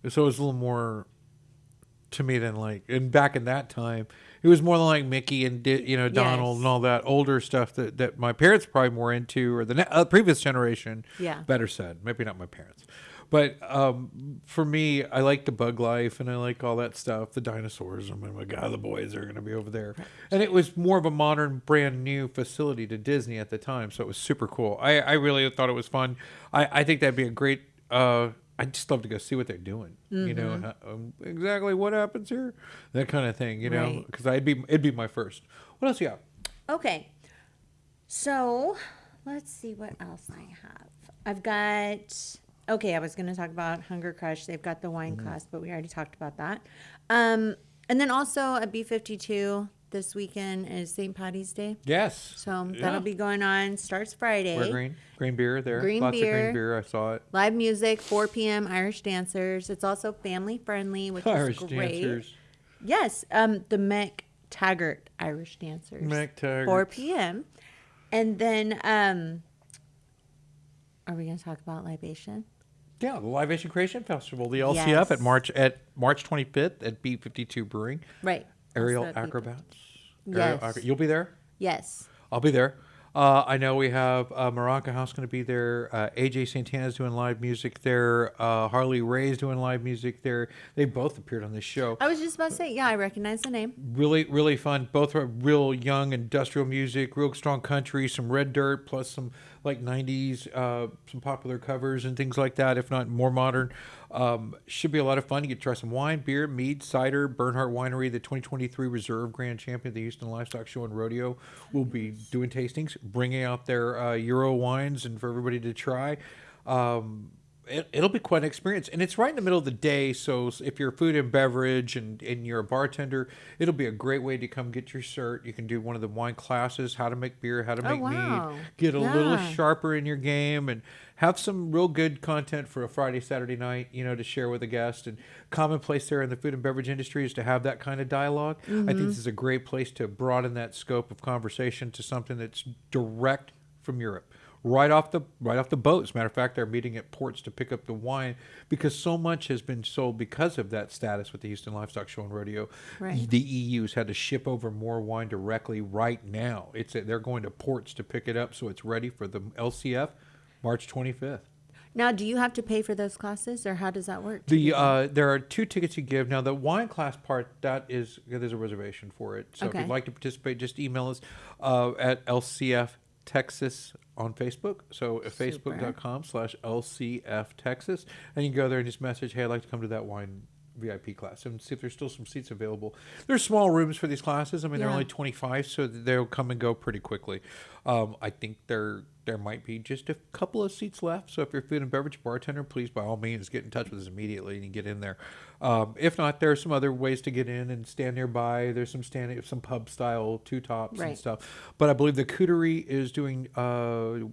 So it was a little more to me than, and back in that time, it was more than like Mickey and Donald and all that older stuff that my parents probably more into, or the previous generation. Yeah. Better said, maybe not my parents, but for me, I like the bug life and I like all that stuff. The dinosaurs. Oh my God, the boys are going to be over there, and it was more of a modern, brand new facility to Disney at the time, so it was super cool. I really thought it was fun. I think that'd be a great. I'd just love to go see what they're doing, you know, exactly what happens here, that kind of thing, you know, because it'd be my first. What else you got? Okay. So, let's see what else I have. I've got, I was going to talk about Hunger Crush. They've got the wine class, but we already talked about that. And then also at B52 this weekend is St. Patty's Day. Yes. So that'll be going on. Starts Friday. Wear green beer there. Green Lots beer. of green beer. I saw it. Live music, 4 p.m. Irish dancers. It's also family friendly, which Irish is great. dancers. Yes, the Mac Taggart Irish dancers. Mac Taggart. 4 p.m. And then, are we going to talk about libation? Yeah, the Live Asian Creation Festival, the LCF Yes. at March 25th at B52 Brewing. Right. Aerial Also at acrobats. Yes. You'll be there. Yes. I'll be there. I know we have Maraca House going to be there. AJ Santana's doing live music there. Harley Ray's doing live music there. They both appeared on this show. I was just about to say, yeah, I recognize the name. Really, really fun. Both are real young industrial music, real strong country, some Red Dirt, plus some like 90s, some popular covers and things like that, if not more modern. Should be a lot of fun. You get to try some wine, beer, mead, cider. Bernhardt Winery, the 2023 Reserve Grand Champion of the Houston Livestock Show and Rodeo, will be doing tastings, bringing out their Euro wines and for everybody to try. It'll be quite an experience. And it's right in the middle of the day, so if you're food and beverage and you're a bartender, it'll be a great way to come get your cert. You can do one of the wine classes, how to make beer, how to make wow. mead, get a little Yeah. sharper in your game, and have some real good content for a Friday, Saturday night, to share with a guest. And commonplace there in the food and beverage industry is to have that kind of dialogue. I think this is a great place to broaden that scope of conversation to something that's direct from Europe. Right off the boat. As a matter of fact, they're meeting at ports to pick up the wine because so much has been sold because of that status with the Houston Livestock Show and Rodeo. Right. The EU's had to ship over more wine directly right now. They're going to ports to pick it up, so it's ready for the LCF, March 25th. Now, do you have to pay for those classes, or how does that work? There are 2 tickets you give. Now, the wine class part, there's a reservation for it. So if Okay. you'd like to participate, just email us at LCF Texas on Facebook. So facebook.com/LCF Texas. And you can go there and just message, hey, I'd like to come to that wine VIP class and see if there's still some seats available. There's small rooms for these classes. I mean, they're Yeah. only 25, so they'll come and go pretty quickly. I think there might be just a couple of seats left. So if you're a food and beverage bartender, please, by all means, get in touch with us immediately and get in there. If not, there are some other ways to get in and stand nearby. There's some pub style 2-tops and Right. stuff. But I believe the Cootery is doing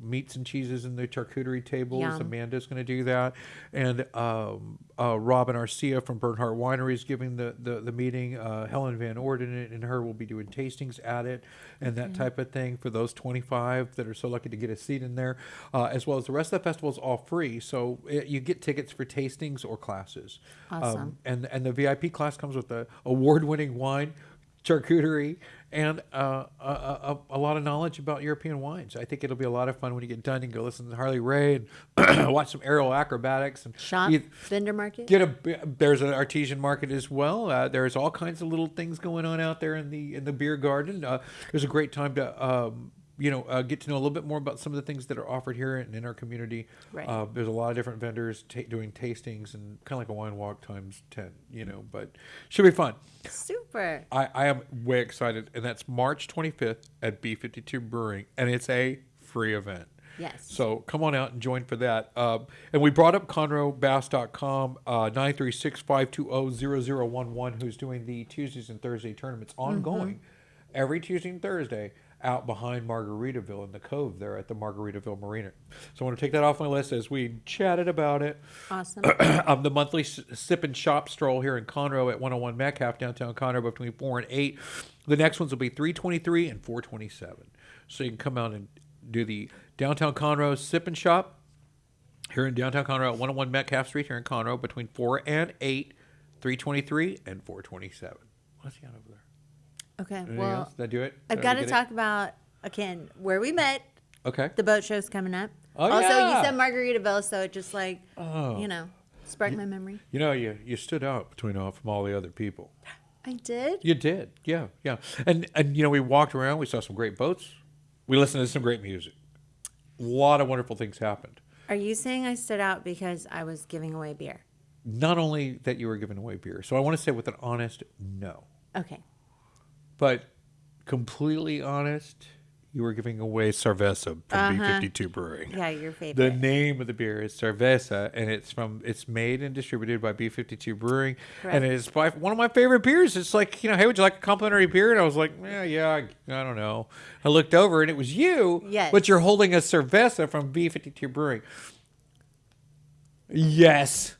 meats and cheeses in the charcuterie tables. Yum. Amanda's going to do that. And Robin Arcia from Bernhardt Winery is giving the meeting. Helen Van Orden and her will be doing tastings at it and that type of thing for those 25 that are so lucky to get a seat in there, as well as the rest of the festival is all free. So you get tickets for tastings or classes. Awesome. And the VIP class comes with the award-winning wine, charcuterie, and a lot of knowledge about European wines. I think it'll be a lot of fun when you get done and go listen to Harley Ray and watch some aerial acrobatics and Shop, you vendor market? there's an artesian market as well. There's all kinds of little things going on out there in the beer garden. There's a great time to get to know a little bit more about some of the things that are offered here and in our community. Right. There's a lot of different vendors doing tastings and kind of like a wine walk times 10, but should be fun. Super. I am way excited, and that's March 25th at B52 Brewing, and it's a free event. Yes. So come on out and join for that. And we brought up ConroeBass.com, 936-520-0011, who's doing the Tuesdays and Thursday tournaments ongoing every Tuesday and Thursday out behind Margaritaville in the Cove there at the Margaritaville Marina. So I want to take that off my list as we chatted about it. Awesome. The monthly sip and shop stroll here in Conroe at 101 Metcalf, downtown Conroe, between 4 and 8. The next ones will be 323 and 427. So you can come out and do the downtown Conroe sip and shop here in downtown Conroe at 101 Metcalf Street here in Conroe between 4 and 8, 323 and 427. What's he on over there? Okay. Anything Well, else? Did I do it? I've Did got I to get it? talk about, again, where we met. Okay. The boat show's coming up. Oh, also, yeah. you said Margaritaville, so it just sparked my memory. You stood out from all the other people. I did? You did, yeah. And we walked around. We saw some great boats. We listened to some great music. A lot of wonderful things happened. Are you saying I stood out because I was giving away beer? Not only that you were giving away beer, so I want to say with an honest no, Okay. but completely honest, you were giving away cerveza from B52 Brewing. Yeah, your favorite. The name of the beer is cerveza, and it's made and distributed by B52 Brewing, and it is by one of my favorite beers. It's like, hey, would you like a complimentary beer? And I was like, I don't know. I looked over, and it was you, Yes. but you're holding a cerveza from B52 Brewing. Yes.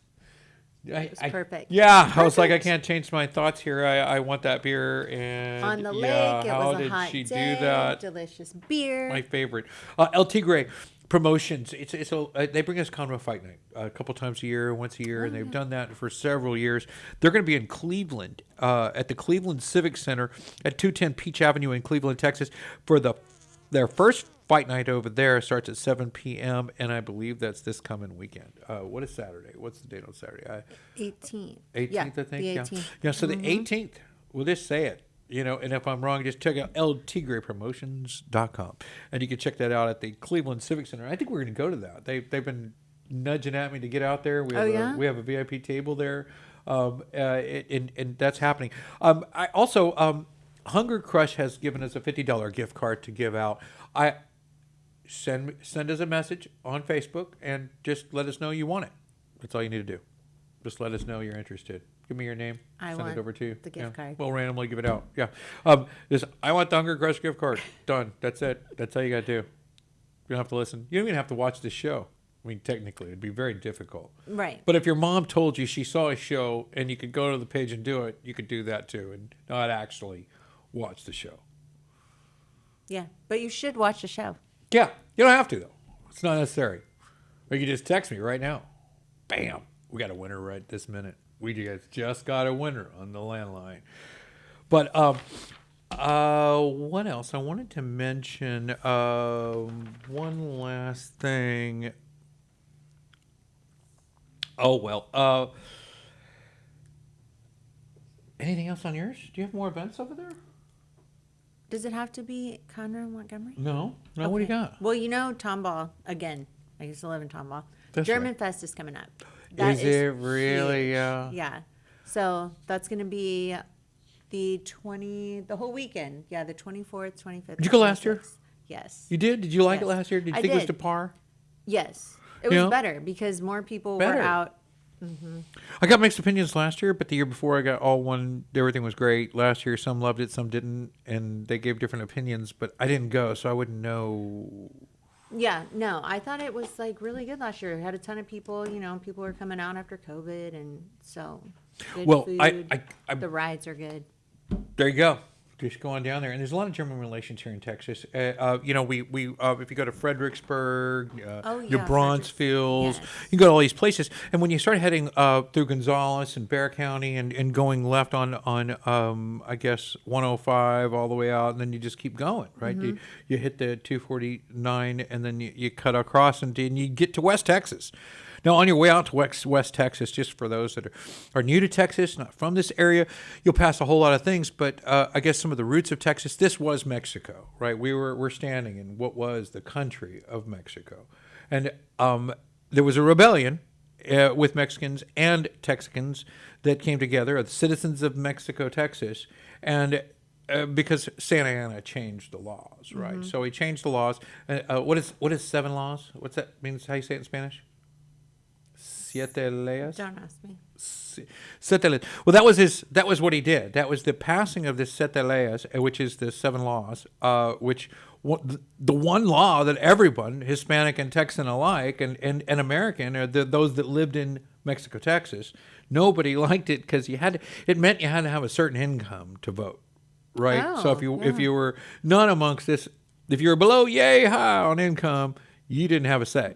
It was perfect. Yeah, I was like, I can't change my thoughts here. I want that beer. And On the yeah, lake, it how was a did hot she day, do that? delicious beer. My favorite. El Tigre, promotions. They bring us Conroe Fight Night a couple times a year, once a year, and they've done that for several years. They're going to be in Cleveland at the Cleveland Civic Center at 210 Peach Avenue in Cleveland, Texas, for their first fight night over there. Starts at 7 p.m. and I believe that's this coming weekend. What is Saturday? What's the date on Saturday? 18th. 18th, Yeah, I think. the 18th. Yeah. So the 18th. We'll just say it. And if I'm wrong, just check out ltgraypromotions.com. And you can check that out at the Cleveland Civic Center. I think we're going to go to that. They've been nudging at me to get out there. We have a VIP table there. And that's happening. I also, Hunger Crush has given us a $50 gift card to give out. Send us a message on Facebook and just let us know you want it. That's all you need to do. Just let us know you're interested. Give me your name. Send it over to you. The gift card. We'll randomly give it out. Yeah. I want the Hunger Crush gift card. Done. That's it. That's all you got to do. You don't have to listen. You don't even have to watch the show. I mean, technically, it'd be very difficult. Right. But if your mom told you she saw a show and you could go to the page and do it, you could do that too and not actually watch the show. Yeah, but you should watch the show. Yeah. You don't have to, though. It's not necessary. Or you can just text me right now. Bam. We got a winner right this minute. We just got a winner on the landline. But what else? I wanted to mention one last thing. Oh, well. Anything else on yours? Do you have more events over there? Does it have to be Conroe, Montgomery? No. What do you got? Well, Tomball, again, I used to live in Tomball. That's German right. Fest is coming up. Is it really? huge. Yeah. Yeah. So that's going to be the whole weekend. Yeah, the 24th, 25th. Did you go last year? Yes. You did? Did you like it Yes. last year? Did you I think it was did. to par? Yes. It was better because more people were out. I got mixed opinions last year, but the year before I got all one. Everything was great. Last year, some loved it, some didn't, and they gave different opinions. But I didn't go, so I wouldn't know. Yeah, no, I thought it was really good last year. It had a ton of people, people were coming out after COVID, and so good food. I the rides are good. There you go. Just go on down there, and there's a lot of German relations here in Texas. We if you go to Fredericksburg, New Braunfels, yes. you go to all these places, and when you start heading through Gonzales and Bexar County and going left on I guess 105 all the way out, and then you just keep going, right? Mm-hmm. You hit the 249, and then you cut across, and you get to West Texas. Now, on your way out to West Texas, just for those that are new to Texas, not from this area, you'll pass a whole lot of things. But I guess some of the roots of Texas, this was Mexico, right? We're standing in what was the country of Mexico. And there was a rebellion with Mexicans and Texicans that came together, the citizens of Mexico, Texas, and because Santa Anna changed the laws, right? Mm-hmm. So he changed the laws. What is 7 laws? What's that means? How you say it in Spanish? Siete leyes. Don't ask me. Siete leyes. Well, that was what he did. That was the passing of the Siete leyes, which is the 7 laws, which the one law that everyone, Hispanic and Texan alike, and American, or those that lived in Mexico, Texas, nobody liked it because it meant you had to have a certain income to vote, right? Oh, so if you were not amongst this, if you were below yay high on income, you didn't have a say.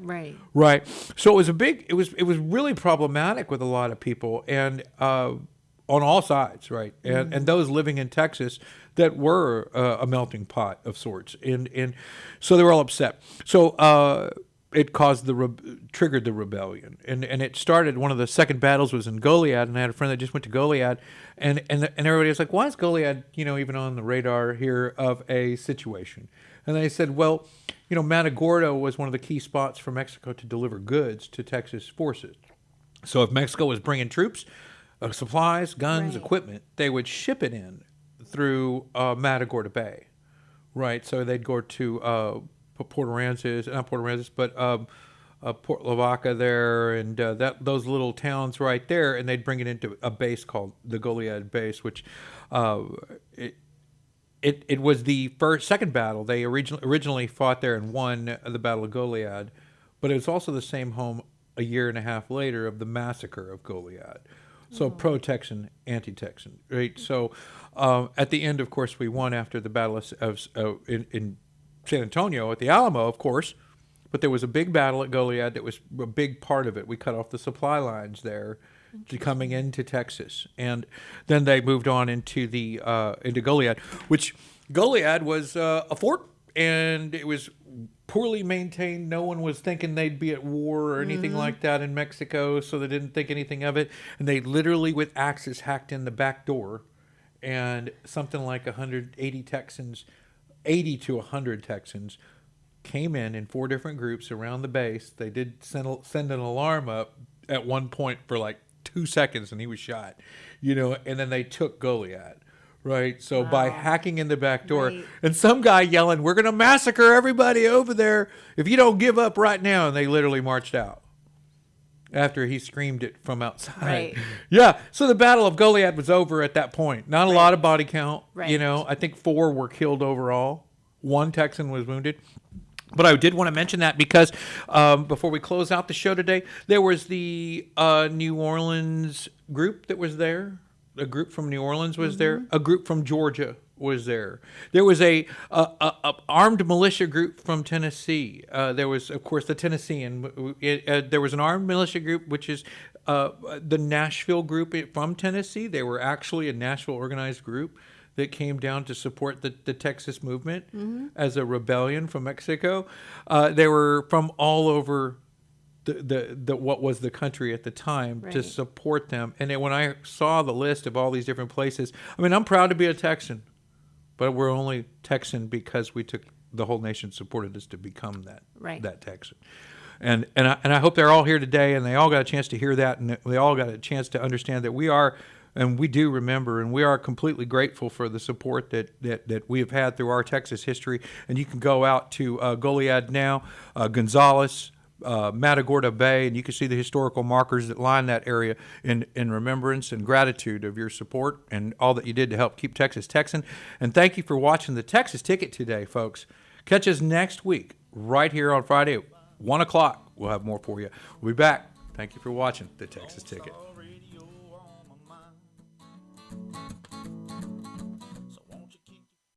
Right. So it was really problematic with a lot of people, and on all sides, right? And those living in Texas that were a melting pot of sorts, and so they were all upset. So it triggered the rebellion, and it started. One of the second battles was in Goliad, and I had a friend that just went to Goliad, and everybody was like, "Why is Goliad, even on the radar here of a situation?" And they said, well, Matagorda was one of the key spots for Mexico to deliver goods to Texas forces. So if Mexico was bringing troops, supplies, guns, equipment, they would ship it in through Matagorda Bay, right? So they'd go to Port Aransas, but Port Lavaca there, and those little towns right there, and they'd bring it into a base called the Goliad base, which it was the second battle. They originally fought there and won the Battle of Goliad, but it was also the same home a year and a half later of the massacre of Goliad. So pro-Texan, anti-Texan, right? So at the end, of course, we won after the Battle of in San Antonio at the Alamo, of course. But there was a big battle at Goliad that was a big part of it. We cut off the supply lines there to coming into Texas, and then they moved on into Goliad, which Goliad was a fort, and it was poorly maintained. No one was thinking they'd be at war or anything like that in Mexico, so they didn't think anything of it. And they literally, with axes, hacked in the back door, and something like 180 Texans, 80 to 100 Texans, came in 4 different groups around the base. They did send an alarm up at one point for like 2 seconds, and he was shot, and then they took Goliad. Right, so by hacking in the back door, and some guy yelling, "We're going to massacre everybody over there if you don't give up right now," and they literally marched out after he screamed it from outside. Right. Yeah, so the Battle of Goliad was over at that point. Not a lot of body count. Right. I think 4 were killed overall. 1 Texan was wounded. But I did want to mention that because before we close out the show today, there was the New Orleans group that was there. A group from New Orleans was there. A group from Georgia was there. There was a armed militia group from Tennessee. There was, of course, the Tennessean. There was an armed militia group, which is the Nashville group from Tennessee. They were actually a Nashville organized group that came down to support the Texas movement as a rebellion from Mexico. They were from all over the what was the country at the time to support them. And then when I saw the list of all these different places, I mean, I'm proud to be a Texan, but we're only Texan because the whole nation supported us to become that Texan. And I hope they're all here today, and they all got a chance to hear that, and they all got a chance to understand that we are, and we do remember, and we are completely grateful for the support that we have had through our Texas history. And you can go out to Goliad now, Gonzales, Matagorda Bay, and you can see the historical markers that line that area in remembrance and gratitude of your support and all that you did to help keep Texas Texan. And thank you for watching the Texas Ticket today, folks. Catch us next week right here on Friday at 1 o'clock. We'll have more for you. We'll be back. Thank you for watching the Texas Ticket.